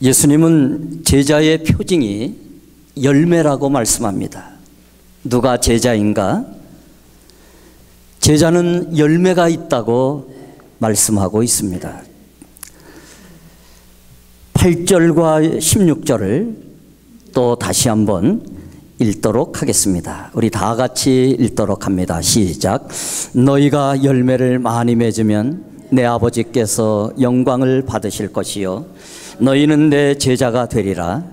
예수님은 제자의 표징이 열매라고 말씀합니다. 누가 제자인가? 제자는 열매가 있다고 말씀하고 있습니다. 8절과 16절을 또 다시 한번 읽도록 하겠습니다. 우리 다 같이 읽도록 합니다. 시작. 너희가 열매를 많이 맺으면 내 아버지께서 영광을 받으실 것이요 너희는 내 제자가 되리라.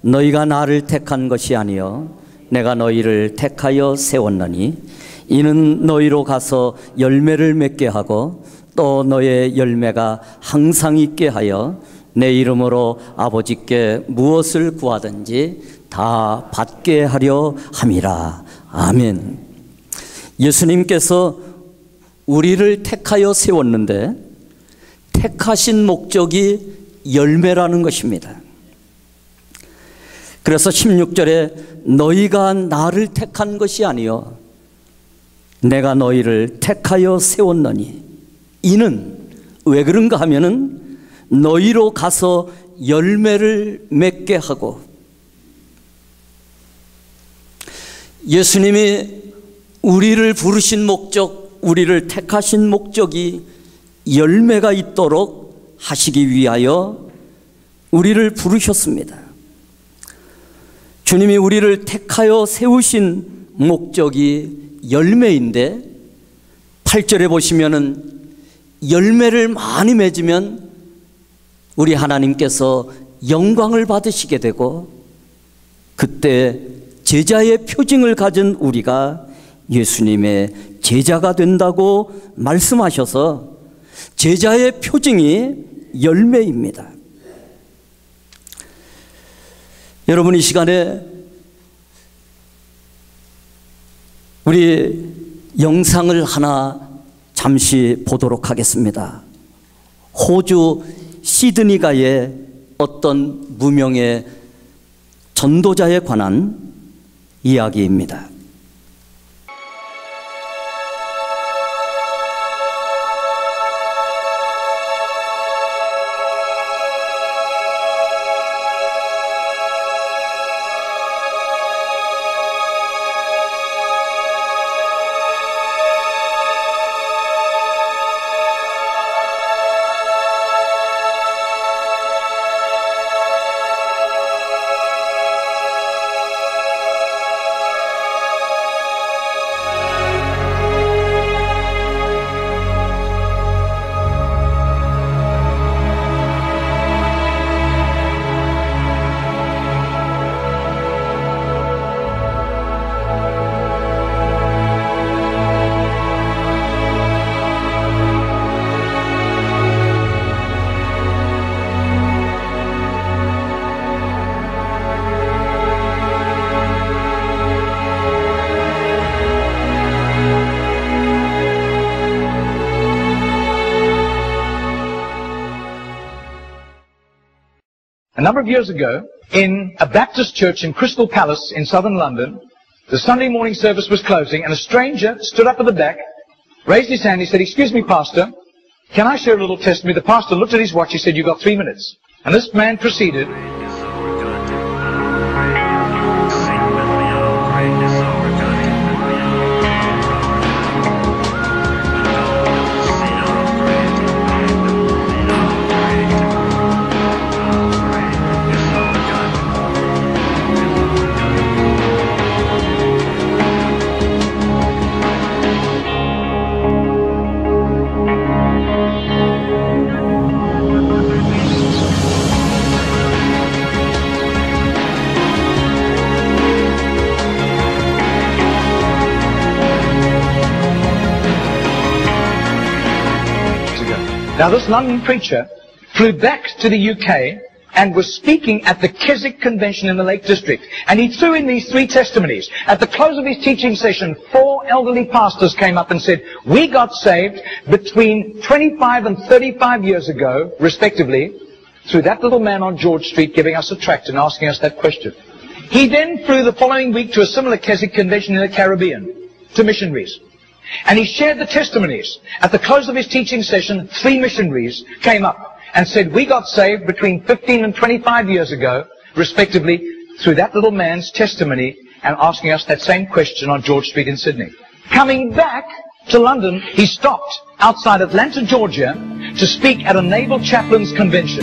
너희가 나를 택한 것이 아니요 내가 너희를 택하여 세웠느니 이는 너희로 가서 열매를 맺게 하고 또 너의 열매가 항상 있게 하여 내 이름으로 아버지께 무엇을 구하든지 다 받게 하려 함이라. 아멘. 예수님께서 우리를 택하여 세웠는데 택하신 목적이 열매라는 것입니다. 그래서 16절에 너희가 나를 택한 것이 아니요 내가 너희를 택하여 세웠느니 이는 왜 그런가 하면은 너희로 가서 열매를 맺게 하고 예수님이 우리를 부르신 목적, 우리를 택하신 목적이 열매가 있도록 하시기 위하여 우리를 부르셨습니다. 주님이 우리를 택하여 세우신 목적이 열매인데 8절에 보시면은 열매를 많이 맺으면 우리 하나님께서 영광을 받으시게 되고 그때 제자의 표징을 가진 우리가 예수님의 제자가 된다고 말씀하셔서 제자의 표징이 열매입니다. 여러분 이 시간에 우리 영상을 하나 잠시 보도록 하겠습니다. 호주 시드니가의 어떤 무명의 전도자에 관한 이야기입니다. A number of years ago, in a Baptist church in Crystal Palace in southern London, the Sunday morning service was closing and a stranger stood up at the back, raised his hand, he said, "Excuse me, Pastor, can I share a little testimony?" The pastor looked at his watch, he said, "You've got 3 minutes." And this man proceeded. Now this London preacher flew back to the UK and was speaking at the Keswick Convention in the Lake District. And he threw in these 3 testimonies. At the close of his teaching session, 4 elderly pastors came up and said, "We got saved between 25 and 35 years ago, respectively, through that little man on George Street giving us a tract and asking us that question." He then flew the following week to a similar Keswick Convention in the Caribbean, to missionaries. And he shared the testimonies. At the close of his teaching session, 3 missionaries came up and said, we got saved between 15 and 25 years ago, respectively, through that little man's testimony and asking us that same question on George Street in Sydney. Coming back to London, he stopped outside Atlanta, Georgia, to speak at a Naval Chaplains Convention.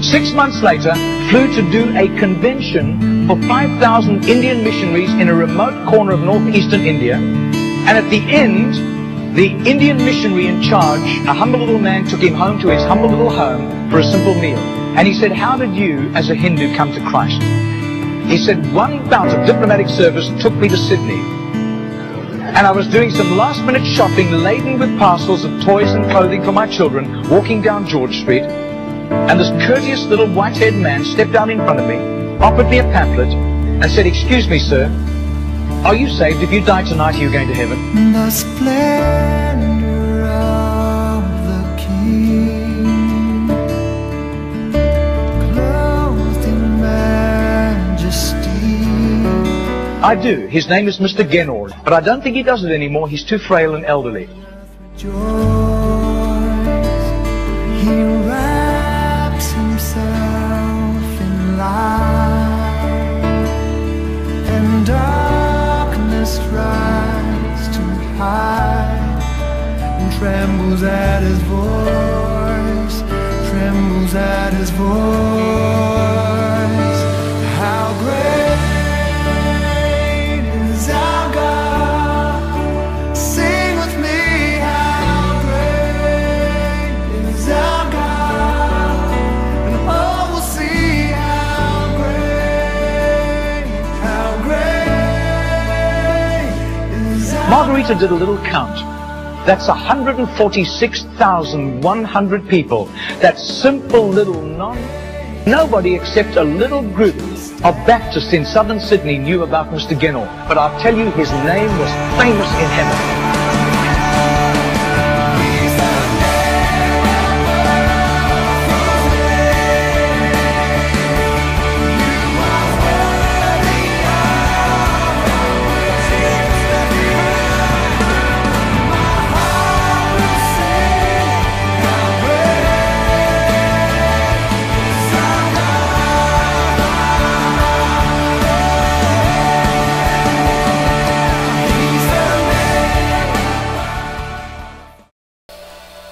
6 months later, flew to do a convention for 5,000 Indian missionaries in a remote corner of northeastern India. And at the end, the Indian missionary in charge, a humble little man, took him home to his humble little home for a simple meal. And he said, how did you, as a Hindu, come to Christ? He said, one bout of diplomatic service took me to Sydney. And I was doing some last-minute shopping laden with parcels of toys and clothing for my children, walking down George Street. And this courteous little white-haired man stepped out in front of me, offered me a pamphlet, and said, excuse me, sir, are you saved? If you die tonight, are you going to heaven? The splendor of the King, clothed in majesty. I do. His name is Mr. Genord, but I don't think he does it anymore. He's too frail and elderly. Rejoice, he wraps himself in light, and darkness tries to hide, and trembles at his voice, trembles at his voice. How great is our God? Sing with me, how great is our God? And all will see how great is our Margarita did a little count. That's 146,100 people. That simple little nobody except a little group of Baptists in southern Sydney knew about Mr. Genord. But I'll tell you, his name was famous in heaven.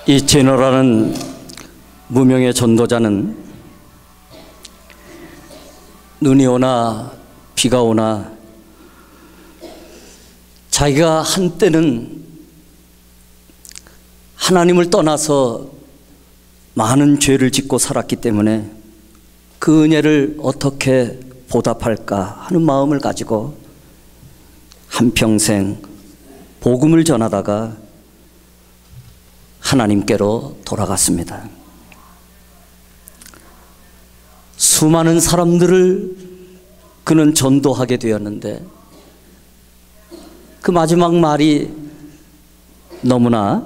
이 제너라는 무명의 전도자는 눈이 오나 비가 오나 자기가 한때는 하나님을 떠나서 많은 죄를 짓고 살았기 때문에 그 은혜를 어떻게 보답할까 하는 마음을 가지고 한평생 복음을 전하다가 하나님께로 돌아갔습니다. 수많은 사람들을 그는 전도하게 되었는데 그 마지막 말이 너무나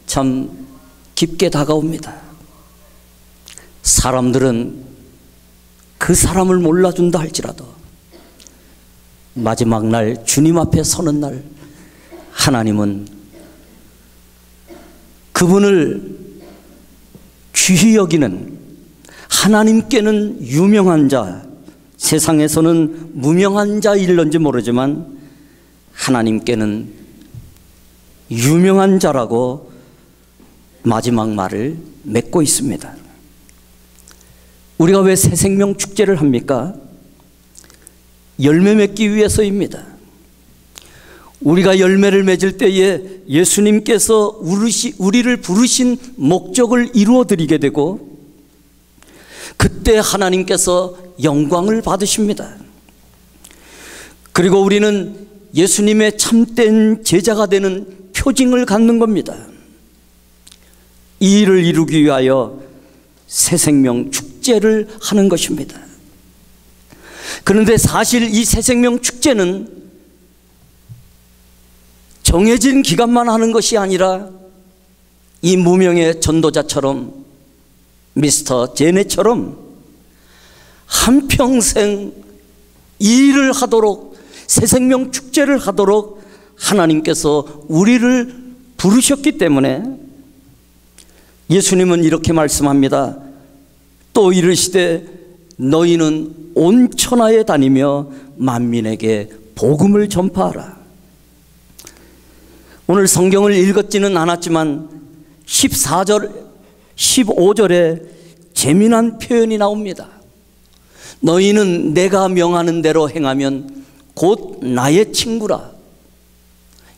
참 깊게 다가옵니다. 사람들은 그 사람을 몰라준다 할지라도 마지막 날 주님 앞에 서는 날 하나님은 그분을 귀히 여기는, 하나님께는 유명한 자, 세상에서는 무명한 자일런지 모르지만 하나님께는 유명한 자라고 마지막 말을 맺고 있습니다. 우리가 왜 새생명 축제를 합니까? 열매 맺기 위해서입니다. 우리가 열매를 맺을 때에 예수님께서 우리를 부르신 목적을 이루어드리게 되고 그때 하나님께서 영광을 받으십니다. 그리고 우리는 예수님의 참된 제자가 되는 표징을 갖는 겁니다. 이 일을 이루기 위하여 새생명 축제를 하는 것입니다. 그런데 사실 이 새생명 축제는 정해진 기간만 하는 것이 아니라 이 무명의 전도자처럼 미스터 제네처럼 한평생 이 일을 하도록 새생명 축제를 하도록 하나님께서 우리를 부르셨기 때문에 예수님은 이렇게 말씀합니다. 또 이르시되 너희는 온 천하에 다니며 만민에게 복음을 전파하라. 오늘 성경을 읽었지는 않았지만 14절, 15절에 재미난 표현이 나옵니다. 너희는 내가 명하는 대로 행하면 곧 나의 친구라.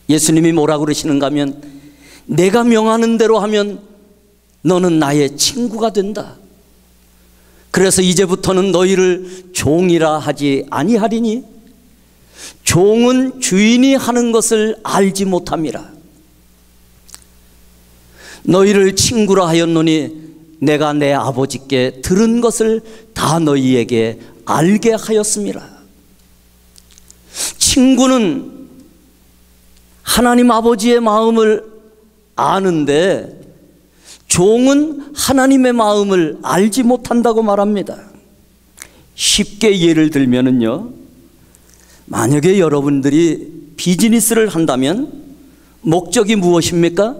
예수님이 뭐라고 그러시는가 하면 내가 명하는 대로 하면 너는 나의 친구가 된다. 그래서 이제부터는 너희를 종이라 하지 아니하리니 종은 주인이 하는 것을 알지 못함이라. 너희를 친구라 하였노니 내가 내 아버지께 들은 것을 다 너희에게 알게 하였음이라. 친구는 하나님 아버지의 마음을 아는데 종은 하나님의 마음을 알지 못한다고 말합니다. 쉽게 예를 들면은요, 만약에 여러분들이 비즈니스를 한다면 목적이 무엇입니까?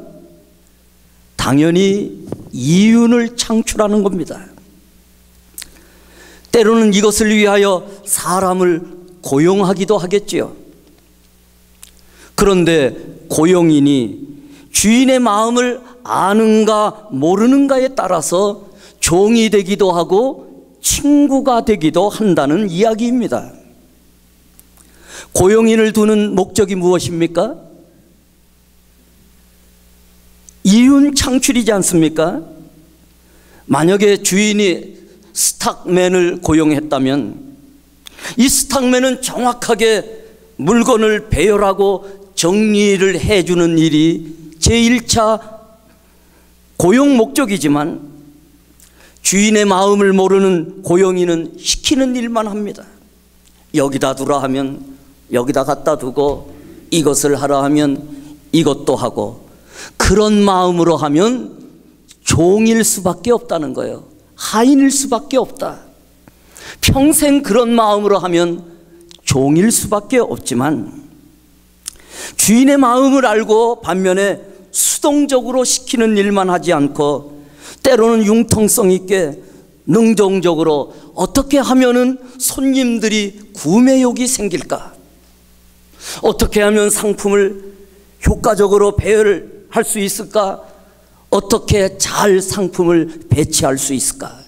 당연히 이윤을 창출하는 겁니다. 때로는 이것을 위하여 사람을 고용하기도 하겠지요. 그런데 고용인이 주인의 마음을 아는가 모르는가에 따라서 종이 되기도 하고 친구가 되기도 한다는 이야기입니다. 고용인을 두는 목적이 무엇입니까? 이윤 창출이지 않습니까? 만약에 주인이 스탁맨을 고용했다면 이 스탁맨은 정확하게 물건을 배열하고 정리를 해주는 일이 제1차 고용 목적이지만 주인의 마음을 모르는 고용인은 시키는 일만 합니다. 여기다 두라 하면 여기다 갖다 두고, 이것을 하라 하면 이것도 하고, 그런 마음으로 하면 종일 수밖에 없다는 거예요. 하인일 수밖에 없다. 평생 그런 마음으로 하면 종일 수밖에 없지만 주인의 마음을 알고 반면에 수동적으로 시키는 일만 하지 않고 때로는 융통성 있게 능동적으로 어떻게 하면은 손님들이 구매욕이 생길까? 어떻게 하면 상품을 효과적으로 배열할 수 있을까? 어떻게 잘 상품을 배치할 수 있을까?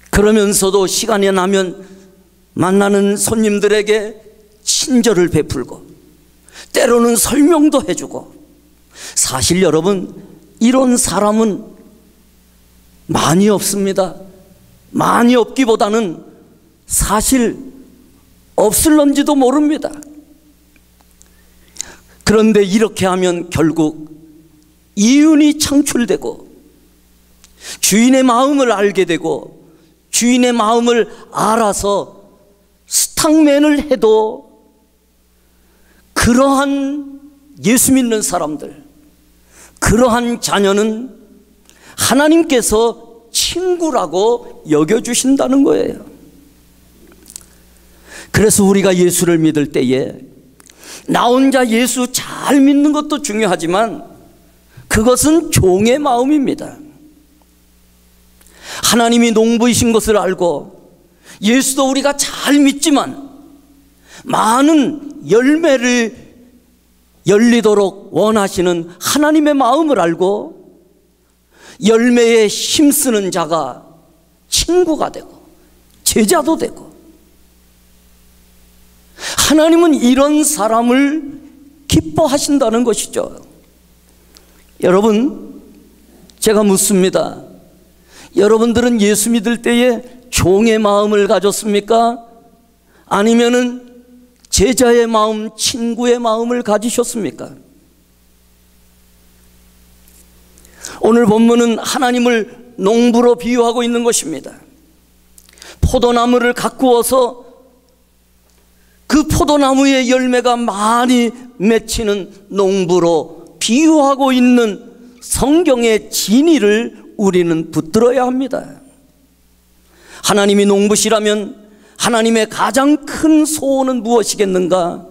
그러면서도 시간이 나면 만나는 손님들에게 친절을 베풀고 때로는 설명도 해주고. 사실 여러분, 이런 사람은 많이 없습니다. 많이 없기보다는 사실 없을런지도 모릅니다. 그런데 이렇게 하면 결국 이윤이 창출되고 주인의 마음을 알게 되고 주인의 마음을 알아서 스탁맨을 해도 그러한 예수 믿는 사람들, 그러한 자녀는 하나님께서 친구라고 여겨주신다는 거예요. 그래서 우리가 예수를 믿을 때에 나 혼자 예수 잘 믿는 것도 중요하지만 그것은 종의 마음입니다. 하나님이 농부이신 것을 알고 예수도 우리가 잘 믿지만 많은 열매를 열리도록 원하시는 하나님의 마음을 알고 열매에 힘쓰는 자가 친구가 되고 제자도 되고, 하나님은 이런 사람을 기뻐하신다는 것이죠. 여러분, 제가 묻습니다. 여러분들은 예수 믿을 때에 종의 마음을 가졌습니까? 아니면은 제자의 마음, 친구의 마음을 가지셨습니까? 오늘 본문은 하나님을 농부로 비유하고 있는 것입니다. 포도나무를 가꾸어서 그 포도나무의 열매가 많이 맺히는 농부로 비유하고 있는 성경의 진리를 우리는 붙들어야 합니다. 하나님이 농부시라면 하나님의 가장 큰 소원은 무엇이겠는가?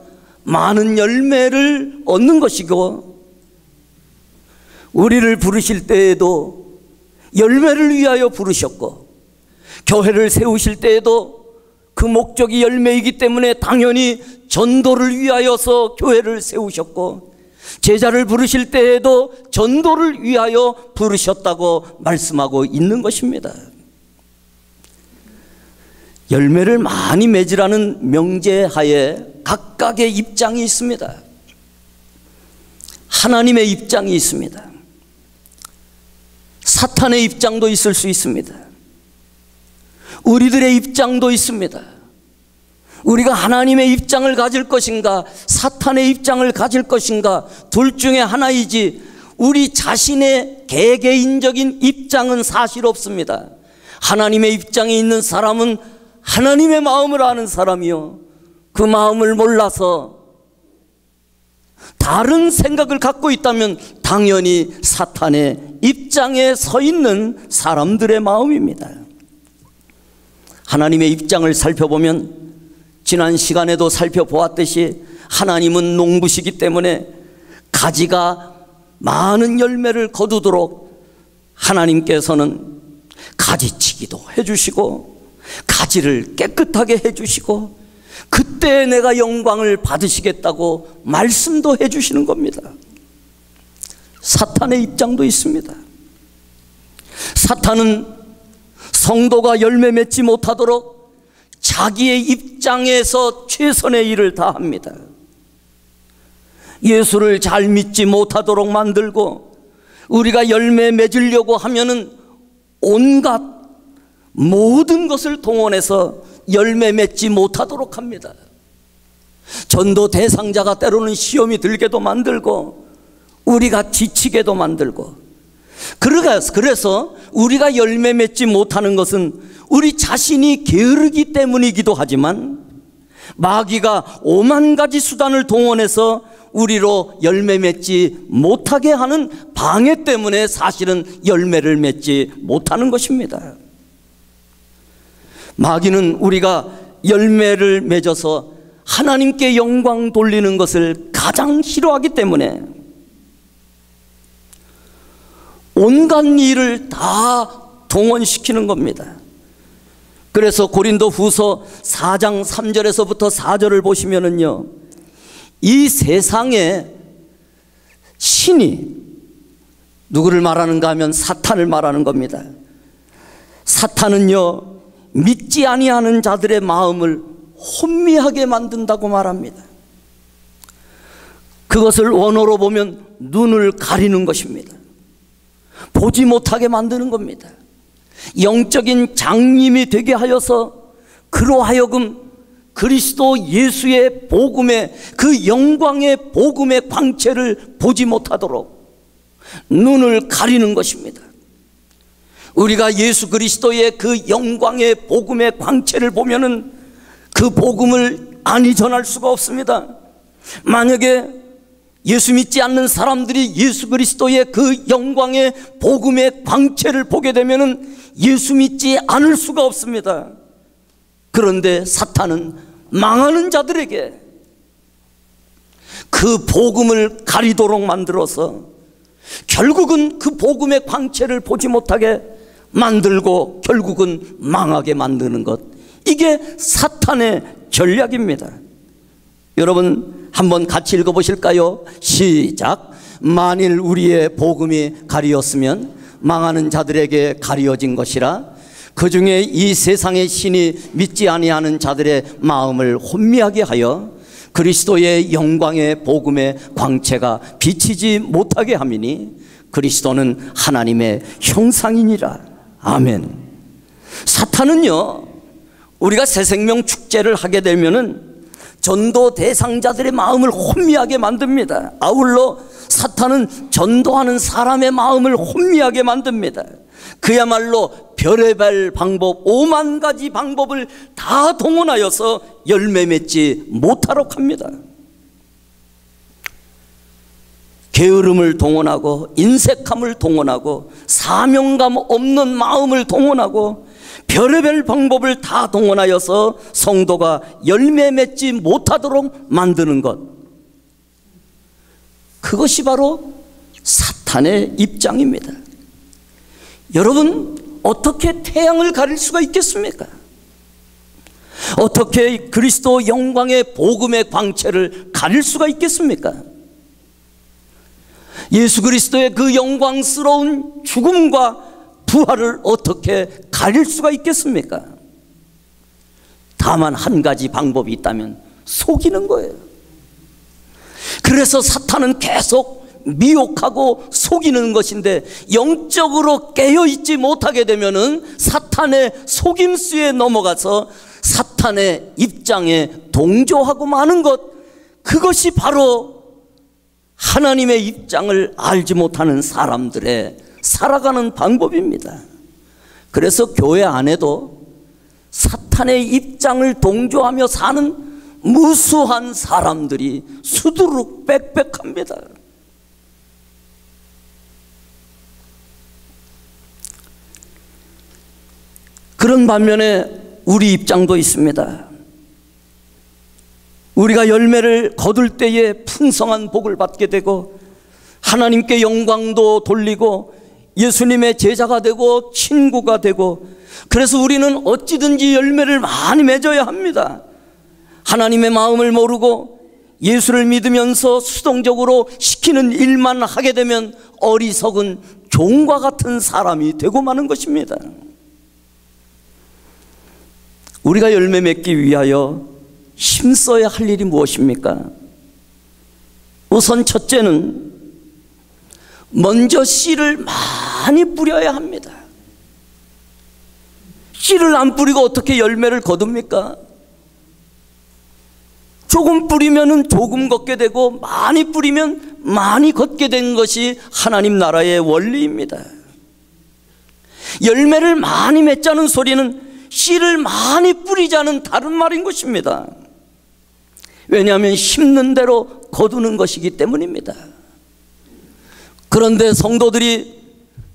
많은 열매를 얻는 것이고, 우리를 부르실 때에도 열매를 위하여 부르셨고, 교회를 세우실 때에도 그 목적이 열매이기 때문에 당연히 전도를 위하여서 교회를 세우셨고, 제자를 부르실 때에도 전도를 위하여 부르셨다고 말씀하고 있는 것입니다. 열매를 많이 맺으라는 명제하에 각각의 입장이 있습니다. 하나님의 입장이 있습니다. 사탄의 입장도 있을 수 있습니다. 우리들의 입장도 있습니다. 우리가 하나님의 입장을 가질 것인가, 사탄의 입장을 가질 것인가, 둘 중에 하나이지 우리 자신의 개개인적인 입장은 사실 없습니다. 하나님의 입장에 있는 사람은 하나님의 마음을 아는 사람이요, 그 마음을 몰라서 다른 생각을 갖고 있다면 당연히 사탄의 입장에 서 있는 사람들의 마음입니다. 하나님의 입장을 살펴보면 지난 시간에도 살펴보았듯이 하나님은 농부시기 때문에 가지가 많은 열매를 거두도록 하나님께서는 가지치기도 해주시고 가지를 깨끗하게 해주시고 그때 내가 영광을 받으시겠다고 말씀도 해주시는 겁니다. 사탄의 입장도 있습니다. 사탄은 성도가 열매 맺지 못하도록 자기의 입장에서 최선의 일을 다합니다. 예수를 잘 믿지 못하도록 만들고, 우리가 열매 맺으려고 하면은 온갖 모든 것을 동원해서 열매 맺지 못하도록 합니다. 전도 대상자가 때로는 시험이 들게도 만들고 우리가 지치게도 만들고, 그래서 우리가 열매 맺지 못하는 것은 우리 자신이 게으르기 때문이기도 하지만, 마귀가 오만 가지 수단을 동원해서 우리로 열매 맺지 못하게 하는 방해 때문에 사실은 열매를 맺지 못하는 것입니다. 마귀는 우리가 열매를 맺어서 하나님께 영광 돌리는 것을 가장 싫어하기 때문에 온갖 일을 다 동원시키는 겁니다. 그래서 고린도 후서 4장 3절에서부터 4절을 보시면은요, 이 세상에 신이 누구를 말하는가 하면 사탄을 말하는 겁니다. 사탄은요, 믿지 아니하는 자들의 마음을 혼미하게 만든다고 말합니다. 그것을 원어로 보면 눈을 가리는 것입니다. 보지 못하게 만드는 겁니다. 영적인 장님이 되게 하여서 그로 하여금 그리스도 예수의 복음의 그 영광의 복음의 광채를 보지 못하도록 눈을 가리는 것입니다. 우리가 예수 그리스도의 그 영광의 복음의 광채를 보면은 그 복음을 아니 전할 수가 없습니다. 만약에 예수 믿지 않는 사람들이 예수 그리스도의 그 영광의 복음의 광채를 보게 되면은 예수 믿지 않을 수가 없습니다. 그런데 사탄은 망하는 자들에게 그 복음을 가리도록 만들어서 결국은 그 복음의 광채를 보지 못하게 만들고 결국은 망하게 만드는 것, 이게 사탄의 전략입니다. 여러분 한번 같이 읽어보실까요? 시작. 만일 우리의 복음이 가리었으면 망하는 자들에게 가리어진 것이라. 그 중에 이 세상의 신이 믿지 아니하는 자들의 마음을 혼미하게 하여 그리스도의 영광의 복음의 광채가 비치지 못하게 함이니 그리스도는 하나님의 형상이니라. 아멘. 사탄은요, 우리가 새생명 축제를 하게 되면은 전도 대상자들의 마음을 혼미하게 만듭니다. 아울러 사탄은 전도하는 사람의 마음을 혼미하게 만듭니다. 그야말로 별의별 방법, 5만 가지 방법을 다 동원하여서 열매 맺지 못하도록 합니다. 게으름을 동원하고 인색함을 동원하고 사명감 없는 마음을 동원하고 별의별 방법을 다 동원하여서 성도가 열매 맺지 못하도록 만드는 것, 그것이 바로 사탄의 입장입니다. 여러분, 어떻게 태양을 가릴 수가 있겠습니까? 어떻게 그리스도 영광의 복음의 광채를 가릴 수가 있겠습니까? 예수 그리스도의 그 영광스러운 죽음과 부활을 어떻게 가릴 수가 있겠습니까? 다만 한 가지 방법이 있다면 속이는 거예요. 그래서 사탄은 계속 미혹하고 속이는 것인데, 영적으로 깨어있지 못하게 되면은 사탄의 속임수에 넘어가서 사탄의 입장에 동조하고 마는 것, 그것이 바로 하나님의 입장을 알지 못하는 사람들의 살아가는 방법입니다. 그래서 교회 안에도 사탄의 입장을 동조하며 사는 무수한 사람들이 수두룩 빽빽합니다. 그런 반면에 우리 입장도 있습니다. 우리가 열매를 거둘 때에 풍성한 복을 받게 되고 하나님께 영광도 돌리고 예수님의 제자가 되고 친구가 되고, 그래서 우리는 어찌든지 열매를 많이 맺어야 합니다. 하나님의 마음을 모르고 예수를 믿으면서 수동적으로 시키는 일만 하게 되면 어리석은 종과 같은 사람이 되고 마는 것입니다. 우리가 열매 맺기 위하여 힘써야 할 일이 무엇입니까? 우선 첫째는 먼저 씨를 많이 뿌려야 합니다. 씨를 안 뿌리고 어떻게 열매를 거둡니까? 조금 뿌리면 조금 걷게 되고 많이 뿌리면 많이 걷게 된 것이 하나님 나라의 원리입니다. 열매를 많이 맺자는 소리는 씨를 많이 뿌리자는 다른 말인 것입니다. 왜냐하면 심는 대로 거두는 것이기 때문입니다. 그런데 성도들이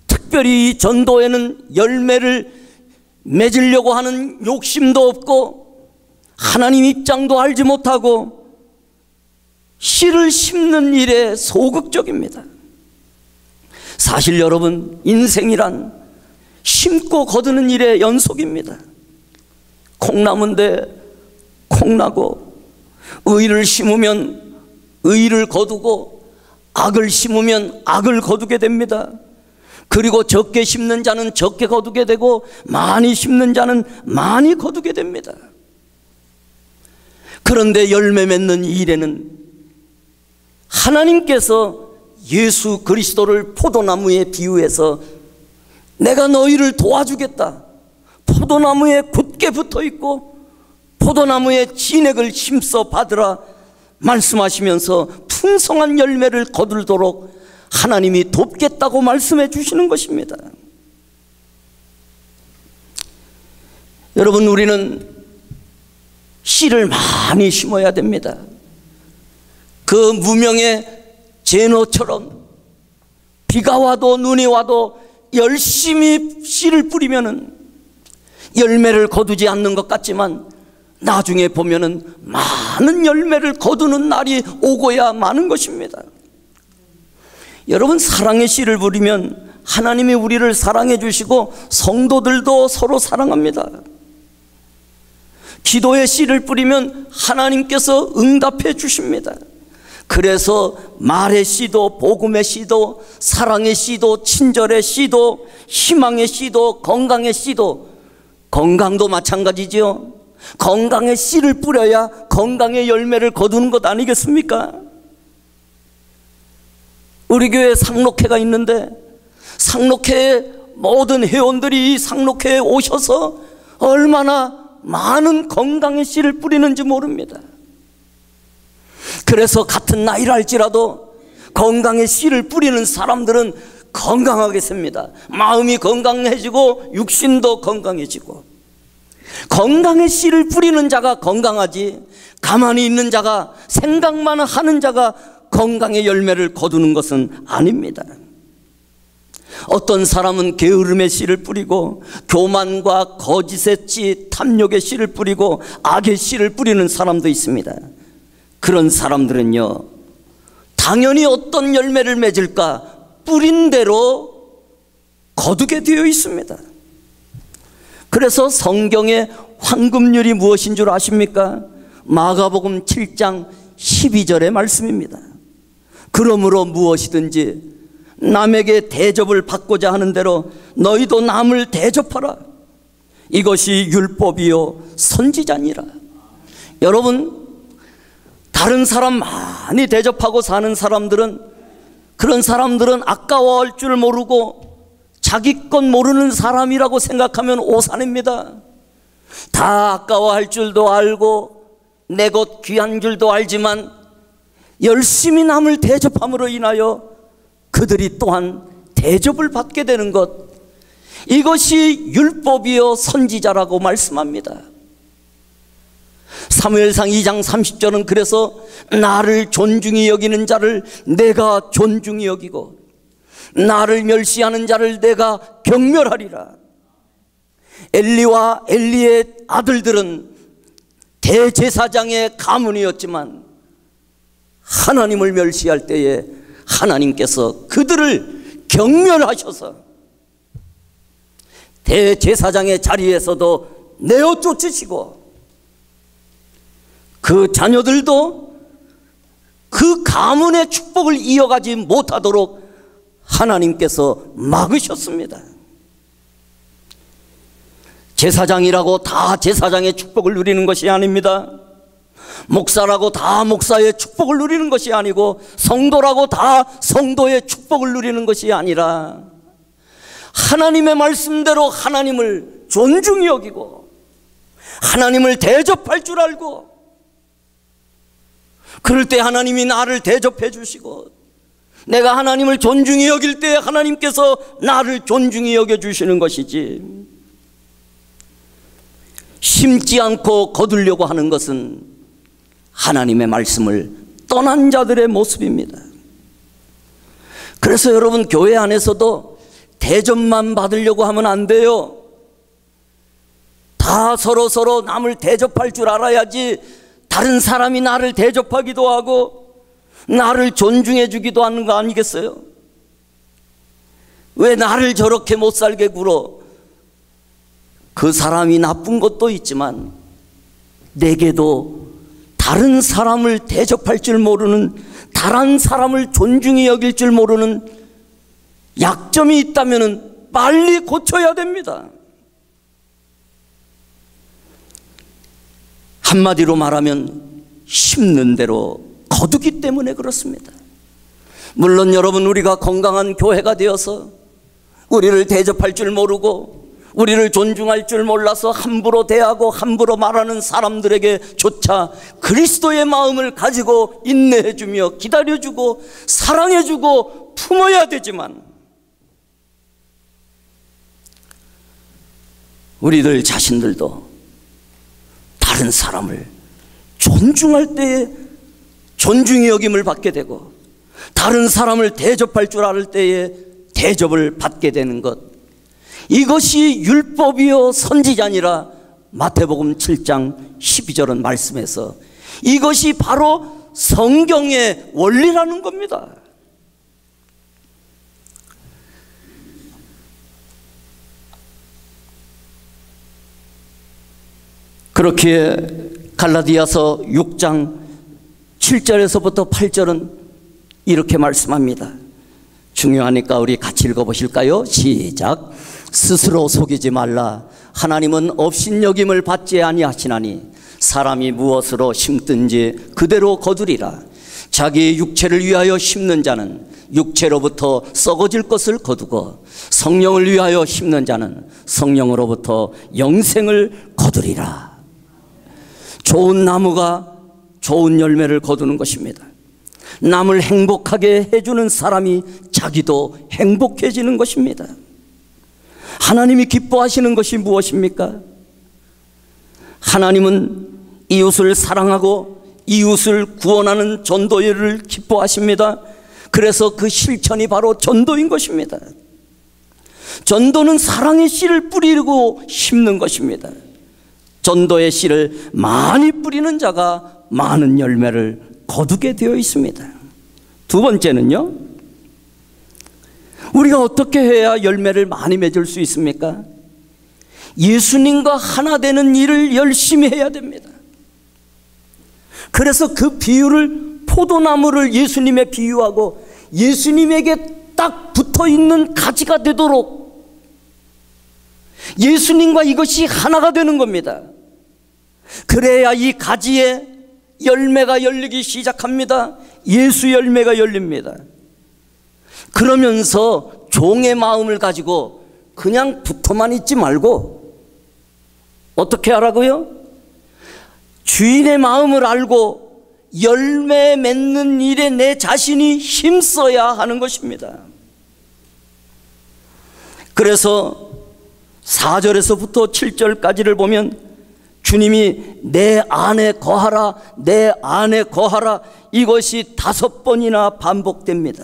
특별히 전도에는 열매를 맺으려고 하는 욕심도 없고 하나님 입장도 알지 못하고 씨를 심는 일에 소극적입니다. 사실 여러분, 인생이란 심고 거두는 일의 연속입니다. 콩나무인데 콩나고, 의를 심으면 의를 거두고 악을 심으면 악을 거두게 됩니다. 그리고 적게 심는 자는 적게 거두게 되고 많이 심는 자는 많이 거두게 됩니다. 그런데 열매 맺는 일에는 하나님께서 예수 그리스도를 포도나무에 비유해서 내가 너희를 도와주겠다, 포도나무에 굳게 붙어 있고 포도나무에 진액을 심써 받으라 말씀하시면서 풍성한 열매를 거두도록 하나님이 돕겠다고 말씀해 주시는 것입니다. 여러분, 우리는 씨를 많이 심어야 됩니다. 그 무명의 제노처럼 비가 와도 눈이 와도 열심히 씨를 뿌리면은 열매를 거두지 않는 것 같지만 나중에 보면은 많은 열매를 거두는 날이 오고야 마는 것입니다. 여러분, 사랑의 씨를 뿌리면 하나님이 우리를 사랑해 주시고 성도들도 서로 사랑합니다. 기도의 씨를 뿌리면 하나님께서 응답해 주십니다. 그래서 말의 씨도 복음의 씨도 사랑의 씨도 친절의 씨도 희망의 씨도 건강의 씨도, 건강도 마찬가지죠. 건강의 씨를 뿌려야 건강의 열매를 거두는 것 아니겠습니까? 우리 교회에 상록회가 있는데 상록회의 모든 회원들이 이 상록회에 오셔서 얼마나 많은 건강의 씨를 뿌리는지 모릅니다. 그래서 같은 나이를 할지라도 건강의 씨를 뿌리는 사람들은 건강하게 삽니다. 마음이 건강해지고 육신도 건강해지고. 건강의 씨를 뿌리는 자가 건강하지, 가만히 있는 자가, 생각만 하는 자가 건강의 열매를 거두는 것은 아닙니다. 어떤 사람은 게으름의 씨를 뿌리고 교만과 거짓의 씨, 탐욕의 씨를 뿌리고 악의 씨를 뿌리는 사람도 있습니다. 그런 사람들은요, 당연히 어떤 열매를 맺을까 뿌린 대로 거두게 되어 있습니다. 그래서 성경의 황금률이 무엇인 줄 아십니까? 마가복음 7장 12절의 말씀입니다. 그러므로 무엇이든지 남에게 대접을 받고자 하는 대로 너희도 남을 대접하라. 이것이 율법이요 선지자니라. 여러분, 다른 사람 많이 대접하고 사는 사람들은, 그런 사람들은 아까워할 줄 모르고 자기 것 모르는 사람이라고 생각하면 오산입니다. 다 아까워할 줄도 알고 내 것 귀한 줄도 알지만 열심히 남을 대접함으로 인하여 그들이 또한 대접을 받게 되는 것, 이것이 율법이요 선지자라고 말씀합니다. 사무엘상 2장 30절은 그래서 나를 존중히 여기는 자를 내가 존중히 여기고 나를 멸시하는 자를 내가 경멸하리라. 엘리와 엘리의 아들들은 대제사장의 가문이었지만 하나님을 멸시할 때에 하나님께서 그들을 경멸하셔서 대제사장의 자리에서도 내어 쫓으시고 그 자녀들도 그 가문의 축복을 이어가지 못하도록 하나님께서 막으셨습니다. 제사장이라고 다 제사장의 축복을 누리는 것이 아닙니다. 목사라고 다 목사의 축복을 누리는 것이 아니고 성도라고 다 성도의 축복을 누리는 것이 아니라 하나님의 말씀대로 하나님을 존중히 여기고 하나님을 대접할 줄 알고, 그럴 때 하나님이 나를 대접해 주시고 내가 하나님을 존중히 여길 때 하나님께서 나를 존중히 여겨주시는 것이지, 심지 않고 거두려고 하는 것은 하나님의 말씀을 떠난 자들의 모습입니다. 그래서 여러분, 교회 안에서도 대접만 받으려고 하면 안 돼요. 다 서로 남을 대접할 줄 알아야지 다른 사람이 나를 대접하기도 하고 나를 존중해 주기도 하는 거 아니겠어요? 왜 나를 저렇게 못 살게 굴어? 그 사람이 나쁜 것도 있지만 내게도 다른 사람을 대접할 줄 모르는, 다른 사람을 존중히 여길 줄 모르는 약점이 있다면 빨리 고쳐야 됩니다. 한마디로 말하면 심는 대로 거두기 때문에 그렇습니다. 물론 여러분, 우리가 건강한 교회가 되어서 우리를 대접할 줄 모르고 우리를 존중할 줄 몰라서 함부로 대하고 함부로 말하는 사람들에게조차 그리스도의 마음을 가지고 인내해주며 기다려주고 사랑해주고 품어야 되지만, 우리들 자신들도 다른 사람을 존중할 때에 존중의 여김을 받게 되고 다른 사람을 대접할 줄 알 때에 대접을 받게 되는 것, 이것이 율법이요 선지자니라 마태복음 7장 12절은 말씀해서 이것이 바로 성경의 원리라는 겁니다. 그렇기에 갈라디아서 6장 7절에서부터 8절은 이렇게 말씀합니다. 중요하니까 우리 같이 읽어보실까요? 시작. 스스로 속이지 말라. 하나님은 업신여김을 받지 아니하시나니 사람이 무엇으로 심든지 그대로 거두리라. 자기 육체를 위하여 심는 자는 육체로부터 썩어질 것을 거두고 성령을 위하여 심는 자는 성령으로부터 영생을 거두리라. 좋은 나무가 좋은 열매를 거두는 것입니다. 남을 행복하게 해주는 사람이 자기도 행복해지는 것입니다. 하나님이 기뻐하시는 것이 무엇입니까? 하나님은 이웃을 사랑하고 이웃을 구원하는 전도를 기뻐하십니다. 그래서 그 실천이 바로 전도인 것입니다. 전도는 사랑의 씨를 뿌리고 심는 것입니다. 전도의 씨를 많이 뿌리는 자가 많은 열매를 거두게 되어 있습니다. 두 번째는요, 우리가 어떻게 해야 열매를 많이 맺을 수 있습니까? 예수님과 하나 되는 일을 열심히 해야 됩니다. 그래서 그 비유를, 포도나무를 예수님에 비유하고 예수님에게 딱 붙어 있는 가지가 되도록 예수님과 이것이 하나가 되는 겁니다. 그래야 이 가지에 열매가 열리기 시작합니다. 예수 열매가 열립니다. 그러면서 종의 마음을 가지고 그냥 붙어만 있지 말고 어떻게 하라고요? 주인의 마음을 알고 열매 맺는 일에 내 자신이 힘써야 하는 것입니다. 그래서 4절에서부터 7절까지를 보면 주님이 내 안에 거하라, 내 안에 거하라, 이것이 5번이나 반복됩니다.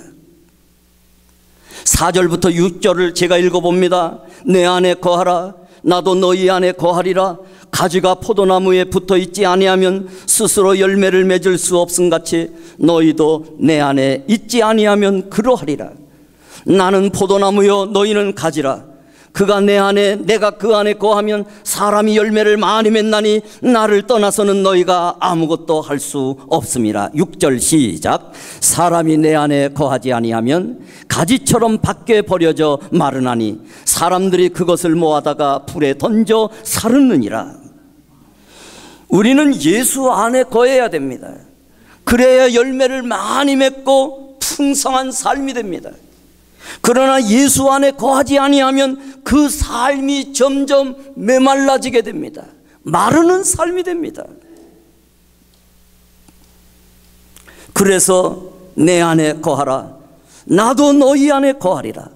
4절부터 6절을 제가 읽어봅니다. 내 안에 거하라, 나도 너희 안에 거하리라. 가지가 포도나무에 붙어 있지 아니하면 스스로 열매를 맺을 수 없음같이 너희도 내 안에 있지 아니하면 그러하리라. 나는 포도나무요 너희는 가지라. 그가 내 안에 내가 그 안에 거하면 사람이 열매를 많이 맺나니 나를 떠나서는 너희가 아무것도 할 수 없음이라. 6절 시작. 사람이 내 안에 거하지 아니하면 가지처럼 밖에 버려져 마르나니 사람들이 그것을 모아다가 불에 던져 사르느니라. 우리는 예수 안에 거해야 됩니다. 그래야 열매를 많이 맺고 풍성한 삶이 됩니다. 그러나 예수 안에 거하지 아니하면 그 삶이 점점 메말라지게 됩니다. 마르는 삶이 됩니다. 그래서 내 안에 거하라, 나도 너희 안에 거하리라.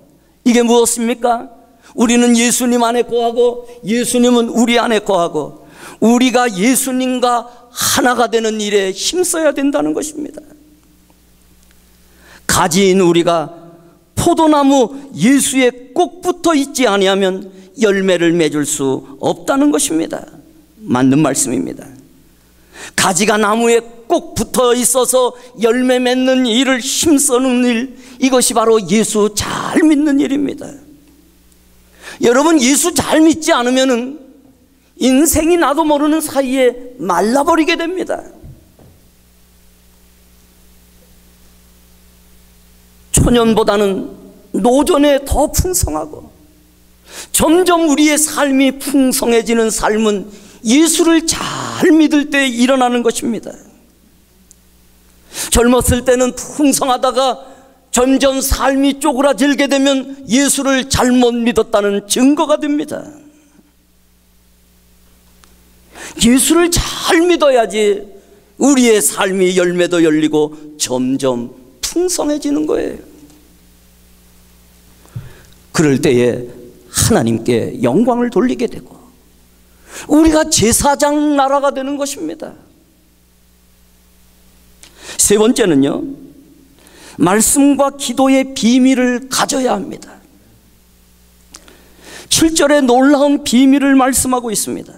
이게 무엇입니까? 우리는 예수님 안에 거하고 예수님은 우리 안에 거하고 우리가 예수님과 하나가 되는 일에 힘써야 된다는 것입니다. 가지인 우리가 포도나무 예수에 꼭 붙어 있지 아니하면 열매를 맺을 수 없다는 것입니다. 맞는 말씀입니다. 가지가 나무에 꼭 붙어 있어서 열매 맺는 일을 힘쓰는 일, 이것이 바로 예수 잘 믿는 일입니다. 여러분, 예수 잘 믿지 않으면 인생이 나도 모르는 사이에 말라버리게 됩니다. 초년보다는 노전에 더 풍성하고 점점 우리의 삶이 풍성해지는 삶은 예수를 잘 믿을 때 일어나는 것입니다. 젊었을 때는 풍성하다가 점점 삶이 쪼그라들게 되면 예수를 잘못 믿었다는 증거가 됩니다. 예수를 잘 믿어야지 우리의 삶이 열매도 열리고 점점 풍성해지는 거예요. 그럴 때에 하나님께 영광을 돌리게 되고 우리가 제사장 나라가 되는 것입니다. 세 번째는요, 말씀과 기도의 비밀을 가져야 합니다. 7절에 놀라운 비밀을 말씀하고 있습니다.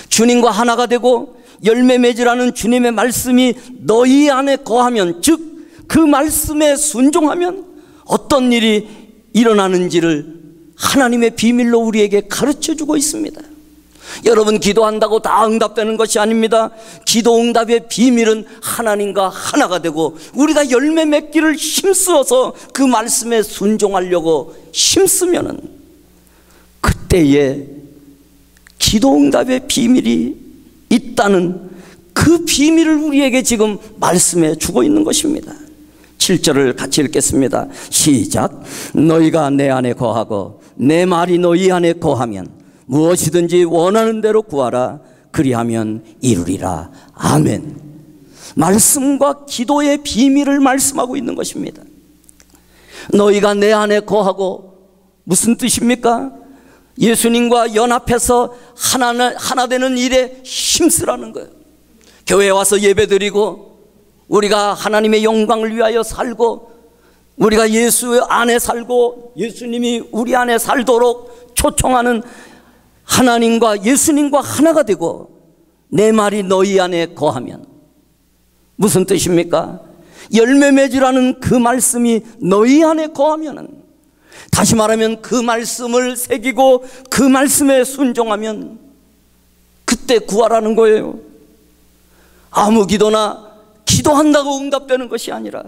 주님과 하나가 되고 열매 맺으라는 주님의 말씀이 너희 안에 거하면, 즉 그 말씀에 순종하면 어떤 일이 일어나는지를 하나님의 비밀로 우리에게 가르쳐주고 있습니다. 여러분, 기도한다고 다 응답되는 것이 아닙니다. 기도 응답의 비밀은 하나님과 하나가 되고 우리가 열매 맺기를 힘쓰어서 그 말씀에 순종하려고 힘쓰면은 그때에 기도 응답의 비밀이 있다는 그 비밀을 우리에게 지금 말씀해 주고 있는 것입니다. 7절을 같이 읽겠습니다. 시작. 너희가 내 안에 거하고 내 말이 너희 안에 거하면 무엇이든지 원하는 대로 구하라. 그리하면 이루리라. 아멘. 말씀과 기도의 비밀을 말씀하고 있는 것입니다. 너희가 내 안에 거하고 무슨 뜻입니까? 예수님과 연합해서 하나 되는 일에 힘쓰라는 거예요. 교회에 와서 예배드리고 우리가 하나님의 영광을 위하여 살고 우리가 예수 안에 살고 예수님이 우리 안에 살도록 초청하는 하나님과 예수님과 하나가 되고 내 말이 너희 안에 거하면, 무슨 뜻입니까? 열매 맺으라는 그 말씀이 너희 안에 거하면은, 다시 말하면 그 말씀을 새기고 그 말씀에 순종하면 그때 구하라는 거예요. 아무 기도나 기도한다고 응답되는 것이 아니라,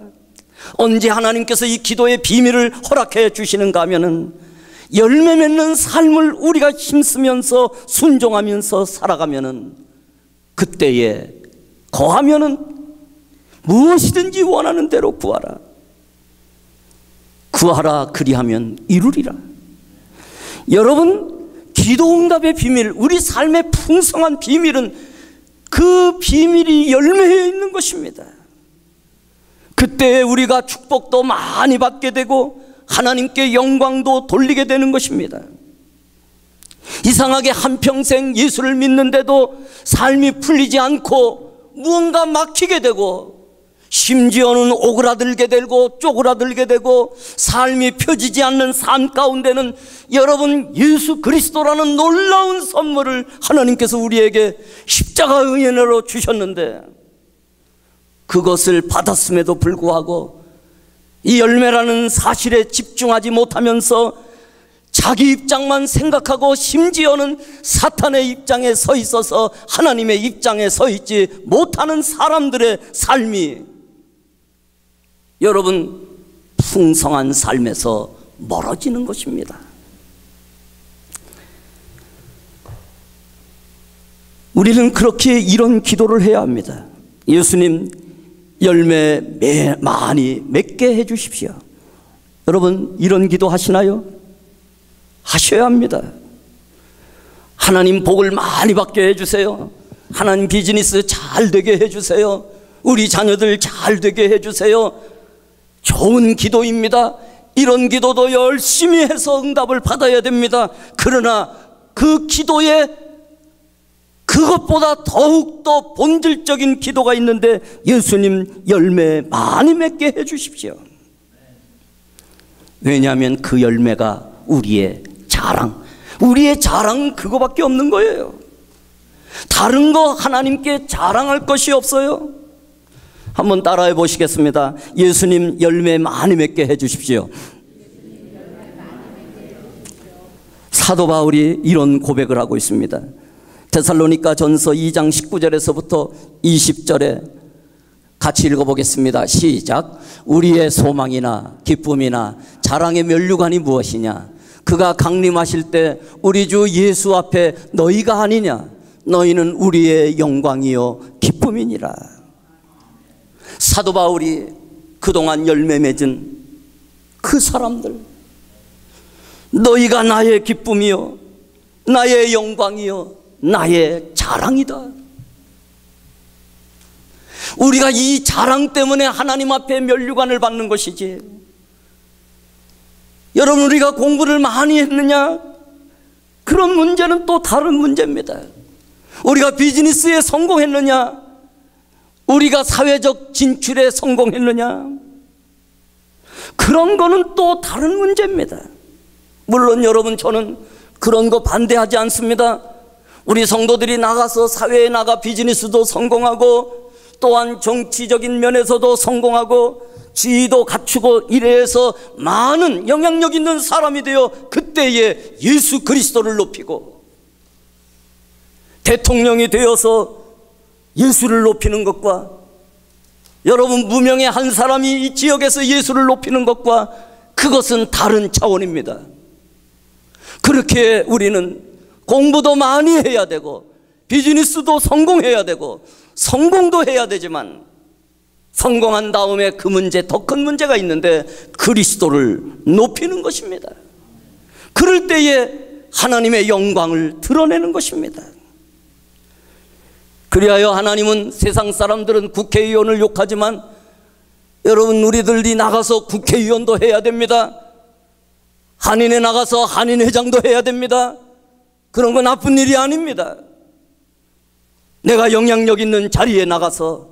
언제 하나님께서 이 기도의 비밀을 허락해 주시는가 하면은 열매 맺는 삶을 우리가 힘쓰면서 순종하면서 살아가면은, 그때에 거하면은 무엇이든지 원하는 대로 구하라. 구하라 그리하면 이루리라. 여러분, 기도 응답의 비밀, 우리 삶의 풍성한 비밀은 그 비밀이 열매에 있는 것입니다. 그때 우리가 축복도 많이 받게 되고 하나님께 영광도 돌리게 되는 것입니다. 이상하게 한평생 예수를 믿는데도 삶이 풀리지 않고 무언가 막히게 되고, 심지어는 오그라들게 되고 쪼그라들게 되고 삶이 펴지지 않는 삶 가운데는, 여러분, 예수 그리스도라는 놀라운 선물을 하나님께서 우리에게 십자가의 은혜로 주셨는데, 그것을 받았음에도 불구하고 이 열매라는 사실에 집중하지 못하면서 자기 입장만 생각하고, 심지어는 사탄의 입장에 서 있어서 하나님의 입장에 서 있지 못하는 사람들의 삶이, 여러분, 풍성한 삶에서 멀어지는 것입니다. 우리는 그렇게 이런 기도를 해야 합니다. 예수님, 열매 많이 맺게 해 주십시오. 여러분, 이런 기도 하시나요? 하셔야 합니다. 하나님 복을 많이 받게 해주세요. 하나님 비즈니스 잘 되게 해주세요. 우리 자녀들 잘 되게 해주세요. 좋은 기도입니다. 이런 기도도 열심히 해서 응답을 받아야 됩니다. 그러나 그 기도에 그것보다 더욱더 본질적인 기도가 있는데, 예수님 열매 많이 맺게 해주십시오. 왜냐하면 그 열매가 우리의 자랑, 우리의 자랑은 그거밖에 없는 거예요. 다른 거 하나님께 자랑할 것이 없어요. 한번 따라해 보시겠습니다. 예수님 열매 많이 맺게 해 주십시오. 사도 바울이 이런 고백을 하고 있습니다. 데살로니가 전서 2장 19절에서부터 20절에 같이 읽어보겠습니다. 시작. 우리의 소망이나 기쁨이나 자랑의 면류관이 무엇이냐? 그가 강림하실 때 우리 주 예수 앞에 너희가 아니냐? 너희는 우리의 영광이요 기쁨이니라. 사도 바울이 그동안 열매 맺은 그 사람들, 너희가 나의 기쁨이요 나의 영광이요 나의 자랑이다. 우리가 이 자랑 때문에 하나님 앞에 면류관을 받는 것이지, 여러분, 우리가 공부를 많이 했느냐? 그런 문제는 또 다른 문제입니다. 우리가 비즈니스에 성공했느냐? 우리가 사회적 진출에 성공했느냐? 그런 거는 또 다른 문제입니다. 물론 여러분, 저는 그런 거 반대하지 않습니다. 우리 성도들이 나가서 사회에 나가 비즈니스도 성공하고, 또한 정치적인 면에서도 성공하고, 지위도 갖추고, 이래서 많은 영향력 있는 사람이 되어 그때에 예수 그리스도를 높이고, 대통령이 되어서 예수를 높이는 것과, 여러분 무명의 한 사람이 이 지역에서 예수를 높이는 것과, 그것은 다른 차원입니다. 그렇게 우리는 공부도 많이 해야 되고 비즈니스도 성공해야 되고 성공도 해야 되지만, 성공한 다음에 그 문제, 더 큰 문제가 있는데 그리스도를 높이는 것입니다. 그럴 때에 하나님의 영광을 드러내는 것입니다. 그리하여 하나님은, 세상 사람들은 국회의원을 욕하지만 여러분, 우리들이 나가서 국회의원도 해야 됩니다. 한인에 나가서 한인회장도 해야 됩니다. 그런 건 나쁜 일이 아닙니다. 내가 영향력 있는 자리에 나가서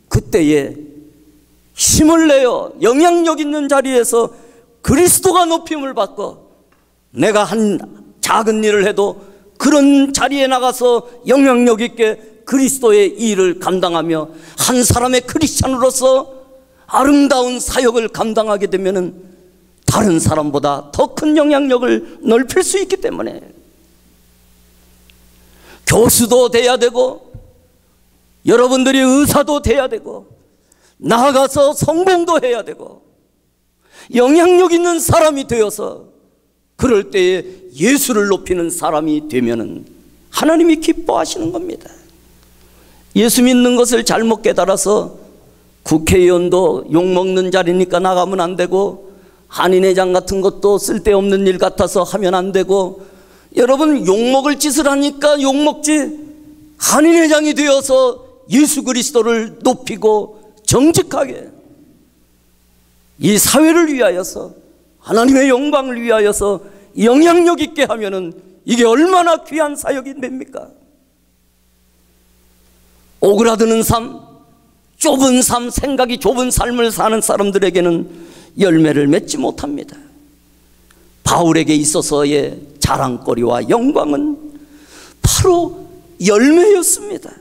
그때에 힘을 내어 영향력 있는 자리에서 그리스도가 높임을 받고, 내가 한 작은 일을 해도 그런 자리에 나가서 영향력 있게 그리스도의 일을 감당하며 한 사람의 크리스찬으로서 아름다운 사역을 감당하게 되면은 다른 사람보다 더 큰 영향력을 넓힐 수 있기 때문에 교수도 돼야 되고, 여러분들이 의사도 돼야 되고, 나아가서 성공도 해야 되고, 영향력 있는 사람이 되어서 그럴 때에 예수를 높이는 사람이 되면은 하나님이 기뻐하시는 겁니다. 예수 믿는 것을 잘못 깨달아서 국회의원도 욕먹는 자리니까 나가면 안 되고, 한인회장 같은 것도 쓸데없는 일 같아서 하면 안 되고, 여러분 욕먹을 짓을 하니까 욕먹지, 한인회장이 되어서 예수 그리스도를 높이고 정직하게 이 사회를 위하여서 하나님의 영광을 위하여서 영향력 있게 하면은 이게 얼마나 귀한 사역이 됩니까? 오그라드는 삶, 좁은 삶, 생각이 좁은 삶을 사는 사람들에게는 열매를 맺지 못합니다. 바울에게 있어서의 자랑거리와 영광은 바로 열매였습니다.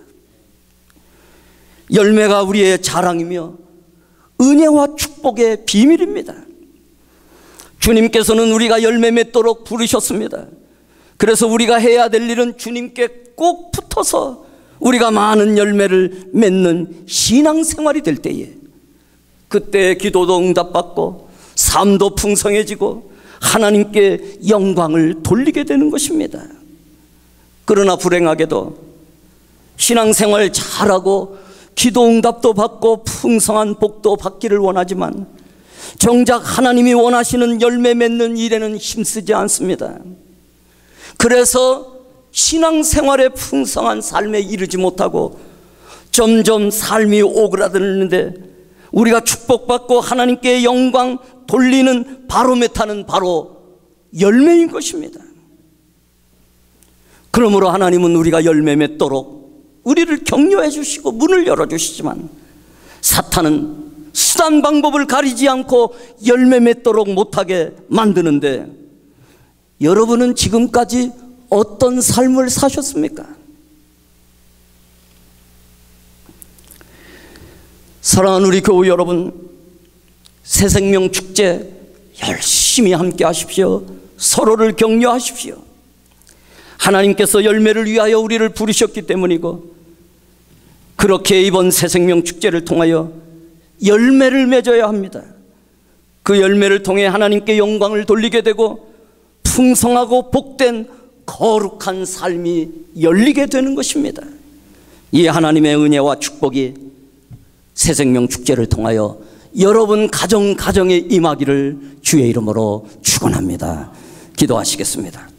열매가 우리의 자랑이며 은혜와 축복의 비밀입니다. 주님께서는 우리가 열매 맺도록 부르셨습니다. 그래서 우리가 해야 될 일은 주님께 꼭 붙어서 우리가 많은 열매를 맺는 신앙생활이 될 때에, 그때 기도도 응답받고 삶도 풍성해지고 하나님께 영광을 돌리게 되는 것입니다. 그러나 불행하게도 신앙생활 잘하고 기도 응답도 받고 풍성한 복도 받기를 원하지만 정작 하나님이 원하시는 열매 맺는 일에는 힘쓰지 않습니다. 그래서 신앙생활의 풍성한 삶에 이르지 못하고 점점 삶이 오그라드는데, 우리가 축복받고 하나님께 영광 돌리는 바로메타는 바로 열매인 것입니다. 그러므로 하나님은 우리가 열매 맺도록 우리를 격려해 주시고 문을 열어주시지만, 사탄은 수단 방법을 가리지 않고 열매 맺도록 못하게 만드는데, 여러분은 지금까지 어떤 삶을 사셨습니까? 사랑하는 우리 교우 여러분, 새생명 축제 열심히 함께 하십시오. 서로를 격려하십시오. 하나님께서 열매를 위하여 우리를 부르셨기 때문이고, 그렇게 이번 새생명 축제를 통하여 열매를 맺어야 합니다. 그 열매를 통해 하나님께 영광을 돌리게 되고 풍성하고 복된 거룩한 삶이 열리게 되는 것입니다. 이 하나님의 은혜와 축복이 새생명 축제를 통하여 여러분 가정에 임하기를 주의 이름으로 축원합니다. 기도하시겠습니다.